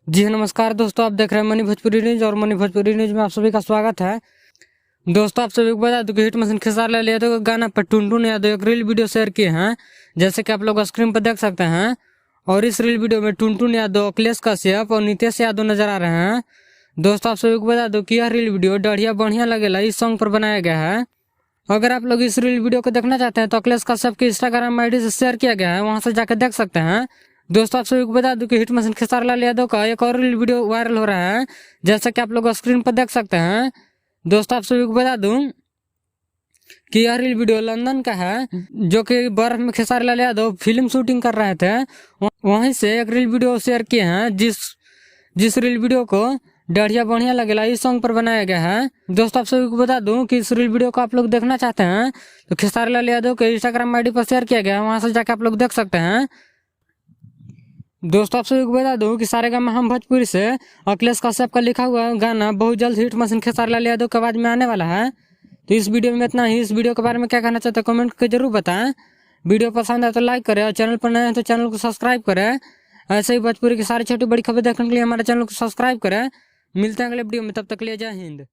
जी हाँ, नमस्कार दोस्तों, आप देख रहे हैं मनी भोजपुरी न्यूज और मनी भोजपुरी न्यूज में आप सभी का स्वागत है। दोस्तों, आप सभी को बता दूं कि हिट मशीन खेसारी लाल यादव का गाना पर टुनटुन यादव एक रील वीडियो शेयर किए हैं, जैसे कि आप लोग स्क्रीन पर देख सकते हैं। और इस रील वीडियो में टुनटुन यादव, अखिलेश कश्यप और नितेश यादव नजर आ रहे हैं। दोस्तों, आप सभी को बता दूं कि यह रील वीडियो बढ़िया बढ़िया लगेला इस सॉन्ग पर बनाया गया है। अगर आप लोग इस रील वीडियो को देखना चाहते हैं तो अखिलेश कश्यप की इंस्टाग्राम आईडी से शेयर किया गया है, वहां से जाकर देख सकते हैं। दोस्तों, आप सभी को बता दूं कि हिट मशीन खेसारी लाल यादव का एक और रील वीडियो वायरल हो रहा है, जैसा कि आप लोग स्क्रीन पर देख सकते हैं। दोस्तों, आप सभी को बता दूं कि यह रील वीडियो लंदन का है, जो कि बर्फ में खेसारी लाल यादव फिल्म शूटिंग कर रहे थे। वहीं से एक रील वीडियो शेयर किए हैं, जिस रील वीडियो को बढ़िया बढ़िया लगेला इस सॉन्ग पर बनाया गया है। दोस्तों, आप सभी को बता दूं कि इस रील वीडियो को आप लोग देखना चाहते हैं तो खेसारी लाल यादव के इंस्टाग्राम आईडी पर शेयर किया गया है, वहां से जाकर आप लोग देख सकते हैं। दोस्तों, आप सभी को बता दूं कि सारेगामा हम भोजपुरी से अखिलेश कश्यप का लिखा हुआ गाना बहुत जल्द हिट मशीन खेसारी लाल यादव के आवाज में आने वाला है। तो इस वीडियो में इतना ही। इस वीडियो के बारे में क्या कहना चाहते हैं कमेंट करके जरूर बताएं। वीडियो पसंद आए तो लाइक करें और चैनल पर नए हैं तो चैनल को सब्सक्राइब करें। ऐसे ही भोजपुरी की सारी छोटी बड़ी खबर देखने के लिए हमारे चैनल को सब्सक्राइब करें। मिलते हैं अगले वीडियो में, तब तक के लिए जय हिंद।